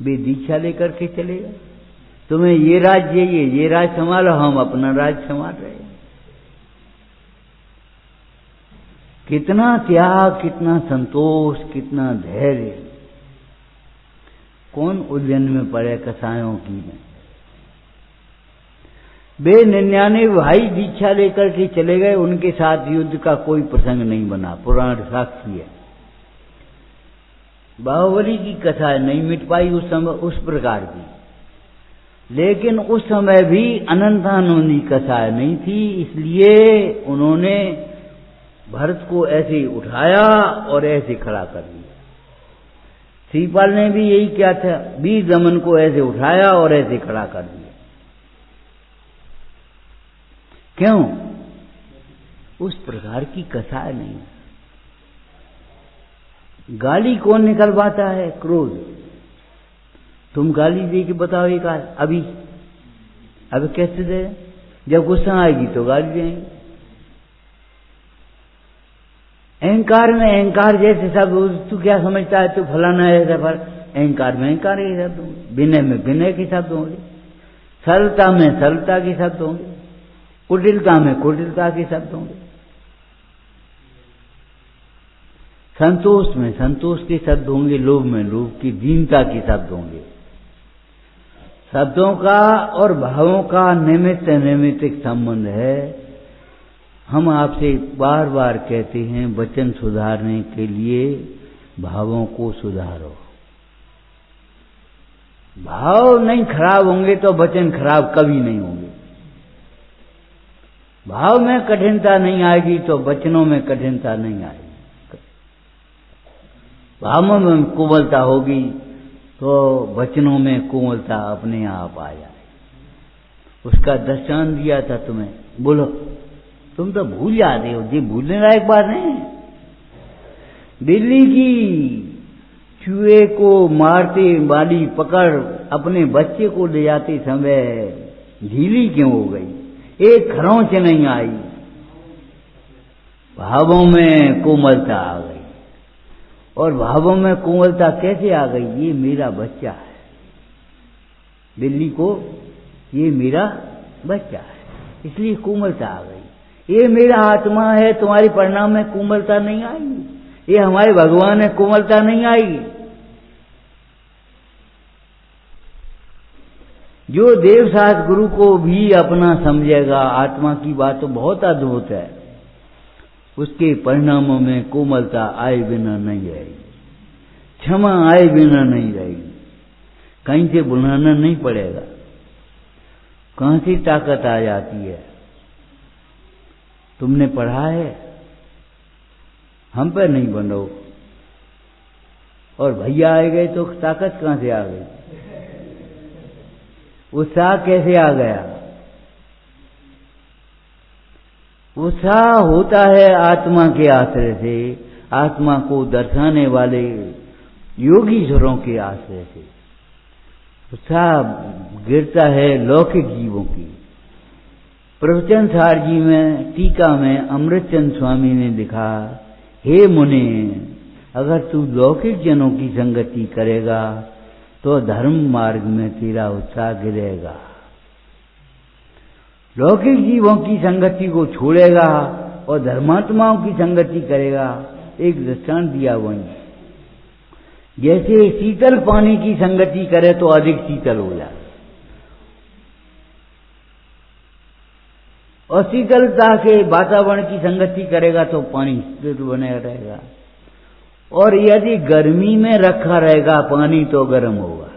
वे दीक्षा लेकर के चले गए, तुम्हें ये राज्य ये राज संभालो, हम अपना राज संभाल रहे हैं। कितना त्याग, कितना संतोष, कितना धैर्य। कौन उलझन में पड़े कसायों की में? वे 99 भाई दीक्षा लेकर के चले गए, उनके साथ युद्ध का कोई प्रसंग नहीं बना, पुराण साक्षी है। बाहुबली की कथा नहीं मिट पाई उस समय उस प्रकार की, लेकिन उस समय भी अनंतानंद की कथा नहीं थी, इसलिए उन्होंने भरत को ऐसे उठाया और ऐसे खड़ा कर दिया। श्रीपाल ने भी यही किया था, वीर दमन को ऐसे उठाया और ऐसे खड़ा कर दिया। क्यों? उस प्रकार की कथा नहीं। गाली कौन निकलवाता है? क्रोध। तुम गाली दे के बताओ एक अभी कैसे दे? जब गुस्सा आएगी तो गाली देंगे। अहंकार में अहंकार जैसे शब्द, तू क्या समझता है, तू फलाना है, पर अहंकार में अहंकार के शब्द होंगे, विनय में विनय के शब्द होंगे, सरलता में सरलता के शब्द होंगे, कुटिलता में कुटिलता के शब्द होंगे, संतोष में संतोष के शब्द होंगे, लोभ में लोभ की दीनता के शब्द होंगे। शब्दों का और भावों का नैमित्तिक संबंध है। हम आपसे बार बार कहते हैं, वचन सुधारने के लिए भावों को सुधारो। भाव नहीं खराब होंगे तो वचन खराब कभी नहीं होंगे। भाव में कठिनता नहीं आएगी तो वचनों में कठिनता नहीं आएगी। भावों में कोमलता होगी तो वचनों में कोमलता अपने आप आ जाए। उसका दृष्टांत दिया था तुम्हें, बोलो, तुम तो भूल जाते हो, जी भूलने लायक बात नहीं है। बिल्ली की चूहे को मारते वाली पकड़ अपने बच्चे को ले जाते समय ढीली क्यों हो गई? एक खरोंच नहीं आई, भावों में कोमलता आ गई। और भावों में कोमलता कैसे आ गई? ये मेरा बच्चा है, बिल्ली को ये मेरा बच्चा है, इसलिए कोमलता आ गई। ये मेरा आत्मा है, तुम्हारी परिणाम में कोमलता नहीं आएगी। ये हमारे भगवान है, कोमलता नहीं आएगी। जो देवसास गुरु को भी अपना समझेगा, आत्मा की बात तो बहुत अद्भुत है, उसके परिणामों में कोमलता आए बिना नहीं रहेगी, क्षमा आए बिना नहीं रहेगी। कहीं से बुलाना नहीं पड़ेगा, कहां से ताकत आ जाती है? तुमने पढ़ा है, हम पर नहीं बनो। और भैया आ गए तो ताकत कहां से आ गई? उत्साह कैसे आ गया? उत्साह होता है आत्मा के आश्रय से, आत्मा को दर्शाने वाले योगीश्वरों के आश्रय से। उत्साह गिरता है लौकिक जीवों की। प्रवचन सार जी में टीका में अमृतचंद स्वामी ने लिखा, हे मुने, अगर तू लौकिक जनों की संगति करेगा तो धर्म मार्ग में तेरा उत्साह गिरेगा। लौकिक जीवों की संगति को छोड़ेगा और धर्मात्माओं की संगति करेगा। एक दृष्टांत दिया वहीं, जैसे शीतल पानी की संगति करे तो अधिक शीतल हो जाए, और शीतलता के वातावरण की संगति करेगा तो पानी शीतल बने रहेगा। और यदि गर्मी में रखा रहेगा पानी तो गर्म होगा।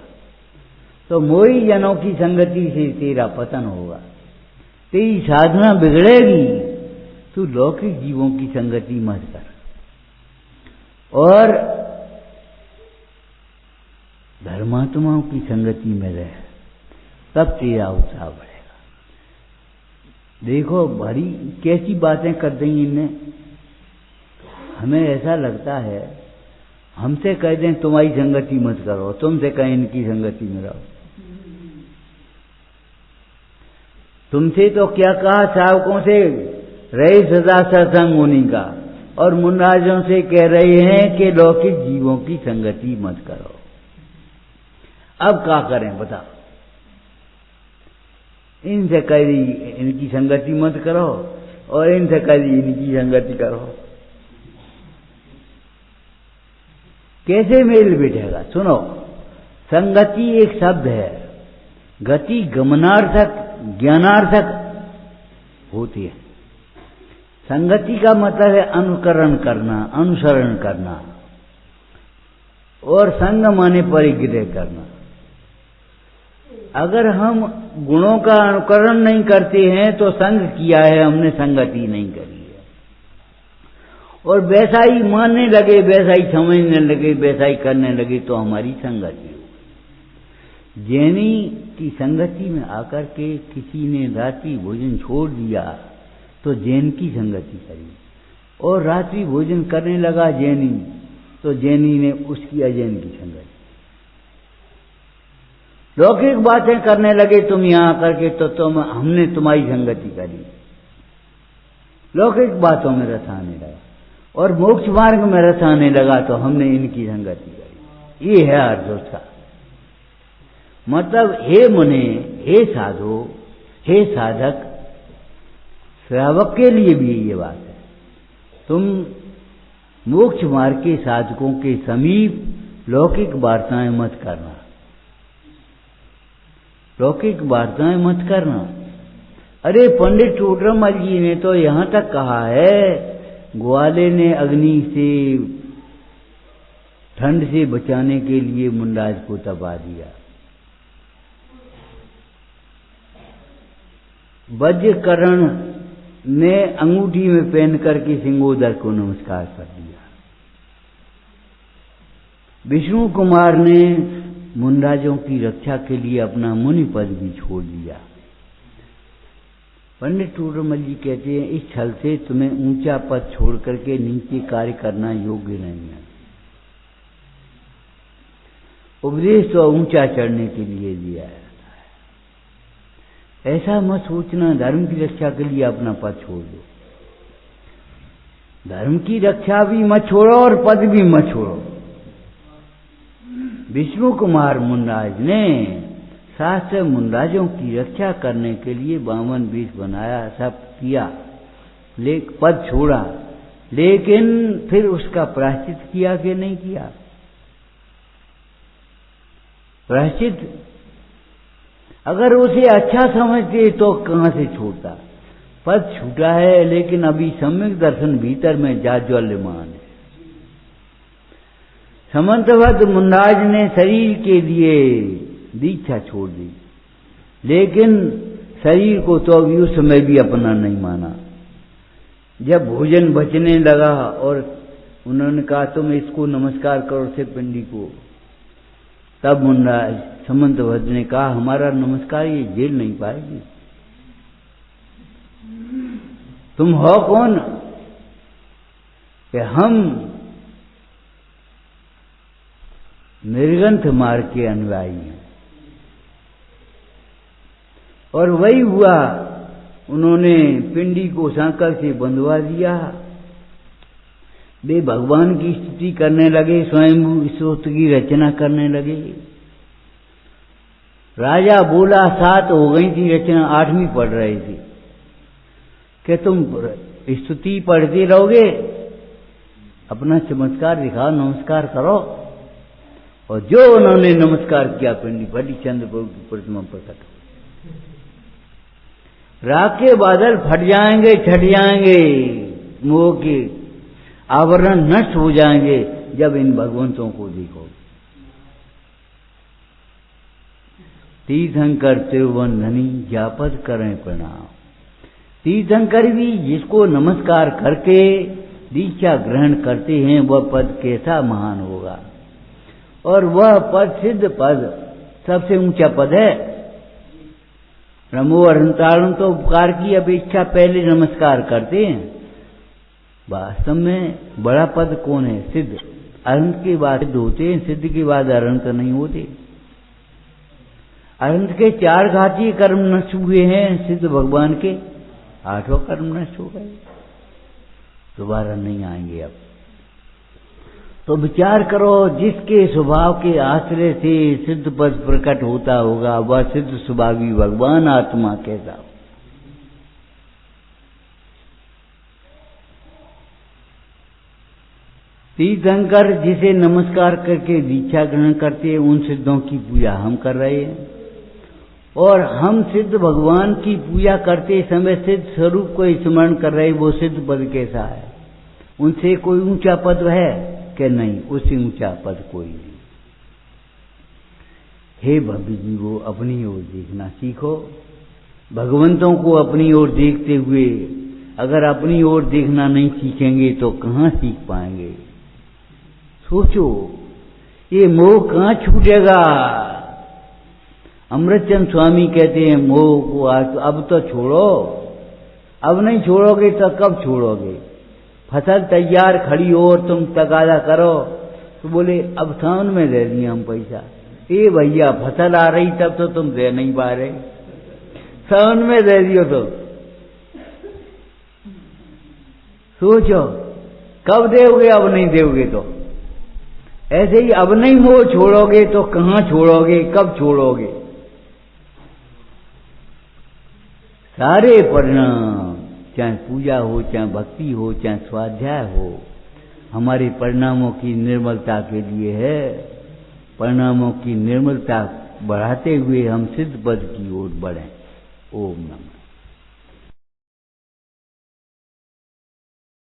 तो मोही जनों की संगति से तेरा पतन होगा, तेरी साधना बिगड़ेगी। तू लौकिक जीवों की संगति मत कर और धर्मात्माओं की संगति में रह, तब तेरा उत्साह बढ़ेगा। देखो भारी कैसी बातें कर दी इनने। हमें ऐसा लगता है हमसे कह दें तुम्हारी संगति मत करो, तुमसे कहें इनकी संगति में रहो। तुमसे तो क्या कहा, सावकों से रहे सदा सत्संग उन्हीं का, और मुनराजों से कह रहे हैं कि लौकिक जीवों की संगति मत करो। अब क्या करें बता? इनसे कही इनकी संगति मत करो और इनसे कही इनकी संगति करो। कैसे मेल बैठेगा? सुनो, संगति एक शब्द है, गति गमनार्थक ज्ञानार्थक होती है। संगति का मतलब है अनुकरण करना, अनुसरण करना, और संग माने परिग्रह करना। अगर हम गुणों का अनुकरण नहीं करते हैं तो संग किया है हमने, संगति नहीं करी है। और वैसा ही मानने लगे, वैसा ही समझने लगे, वैसा ही करने लगे तो हमारी संगति हो। जैनी की संगति में आकर के किसी ने रात्रि भोजन छोड़ दिया तो जैन की संगति करी, और रात्रि भोजन करने लगा जैनी तो जैनी ने उसकी अजैन की संगति। लौकिक बातें करने लगे तुम यहां करके तो हमने तुम्हारी संगति करी। लौकिक बातों में रस आने लगा और मोक्ष मार्ग में रस आने लगा तो हमने इनकी संगति करी। ये है अर्थ उसका। मतलब हे मुने, हे साधो, हे साधक, श्रावक के लिए भी ये बात है। तुम मोक्ष मार्ग के साधकों के समीप लौकिक वार्ताएं मत करना, लौकिक वार्ताएं मत करना। अरे पंडित टोडरमल जी ने तो यहां तक कहा है, ग्वाले ने अग्नि से ठंड से बचाने के लिए मुंडाज को तपा दिया। वज्रकरण ने अंगूठी में पहन करके सिंगोदर को नमस्कार कर दिया। विष्णु कुमार ने मुंडाजों की रक्षा के लिए अपना मुनि पद भी छोड़ दिया। पंडित टोडरमल जी कहते हैं, इस छल से तुम्हें ऊंचा पद छोड़ करके नीचे कार्य करना योग्य नहीं है। उपदेश तो ऊंचा चढ़ने के लिए दिया है। ऐसा मत सोचना धर्म की रक्षा के लिए अपना पद छोड़ दो। धर्म की रक्षा भी मत छोड़ो और पद भी मत छोड़ो। विष्णु कुमार मुंडाज ने शास्त्र मुंडाजों की रक्षा करने के लिए 52 वेश बनाया, सब किया, पद छोड़ा, लेकिन फिर उसका प्रायश्चित किया कि नहीं किया? प्रायश्चित अगर उसे अच्छा समझते तो कहां से छोड़ता? पद छूटा है लेकिन अभी सम्यक दर्शन भीतर में जाज्वल्यमान है। समंतभद्र मुंडाज ने शरीर के लिए दीक्षा छोड़ दी, लेकिन शरीर को तो अभी उस समय भी अपना नहीं माना। जब भोजन बचने लगा और उन्होंने कहा तुम इसको नमस्कार करो से पिंडी को, तब मुंडाज समंतभद्र ने कहा हमारा नमस्कार ये झेल नहीं पाएगी। तुम हो कौन कि हम निर्ग्रंथ मार्ग के अनुयायी हैं? और वही हुआ, उन्होंने पिंडी को सांकर से बंधवा दिया। वे भगवान की स्तुति करने लगे, स्वयं स्तोत्र की रचना करने लगे। राजा बोला 7 हो गई थी रचना, 8वीं पढ़ रहे थे कि तुम स्तुति पढ़ते रहोगे, अपना चमत्कार दिखाओ, नमस्कार करो। और जो उन्होंने नमस्कार किया पिंडी फटी, चंद्र प्रभु की प्रतिमा प्रकट हो। राख के बादल फट जाएंगे, छट जाएंगे, मोह के आवरण नष्ट हो जाएंगे जब इन भगवंतों को देखो। तीर्थंकर तिरुवंधनी जापद करें प्रणाम। तीर्थंकर भी जिसको नमस्कार करके दीक्षा ग्रहण करते हैं वह पद कैसा महान होगा। और वह पद सिद्ध पद सबसे ऊंचा पद है। नमो अरहंताणु तो उपकार की अपेक्षा पहले नमस्कार करते हैं। वास्तव में बड़ा पद कौन है? सिद्ध। अरहंत के बाद सिद्ध होते हैं, सिद्ध के बाद अरहंत नहीं होते। अरहंत के 4 घातीय कर्म नष्ट हुए हैं, सिद्ध भगवान के 8 कर्म नष्ट हो गए। दोबारा नहीं आएंगे अब। तो विचार करो, जिसके स्वभाव के आश्रय से सिद्ध पद प्रकट होता होगा वह सिद्ध स्वभावी भगवान आत्मा कैसा हो। तीर्थंकर जिसे नमस्कार करके दीक्षा ग्रहण करते हैं उन सिद्धों की पूजा हम कर रहे हैं, और हम सिद्ध भगवान की पूजा करते समय सिद्ध स्वरूप को स्मरण कर रहे। वो सिद्ध पद कैसा है? उनसे कोई ऊंचा पद है कि नहीं? उससे ऊंचा पद कोई नहीं। हे भव्य जीवो, अपनी ओर देखना सीखो। भगवंतों को अपनी ओर देखते हुए अगर अपनी ओर देखना नहीं सीखेंगे तो कहाँ सीख पाएंगे? सोचो, ये मोह कहाँ छूटेगा? अमृतचंद स्वामी कहते हैं मोह को अब तो छोड़ो, अब नहीं छोड़ोगे तो कब छोड़ोगे? फसल तैयार खड़ी हो और तुम तगादा करो तो बोले अब सावन में दे दिए हम पैसा। ए भैया, फसल आ रही तब तो तुम दे नहीं पा रहे, सावन में दे दियो तो सोचो कब दोगे? अब नहीं दोगे तो ऐसे ही अब नहीं मोह छोड़ोगे तो कहाँ छोड़ोगे, कब छोड़ोगे? सारे परिणाम, चाहे पूजा हो, चाहे भक्ति हो, चाहे स्वाध्याय हो, हमारे परिणामों की निर्मलता के लिए है। परिणामों की निर्मलता बढ़ाते हुए हम सिद्ध पद की ओर बढ़ें। ओम नमः।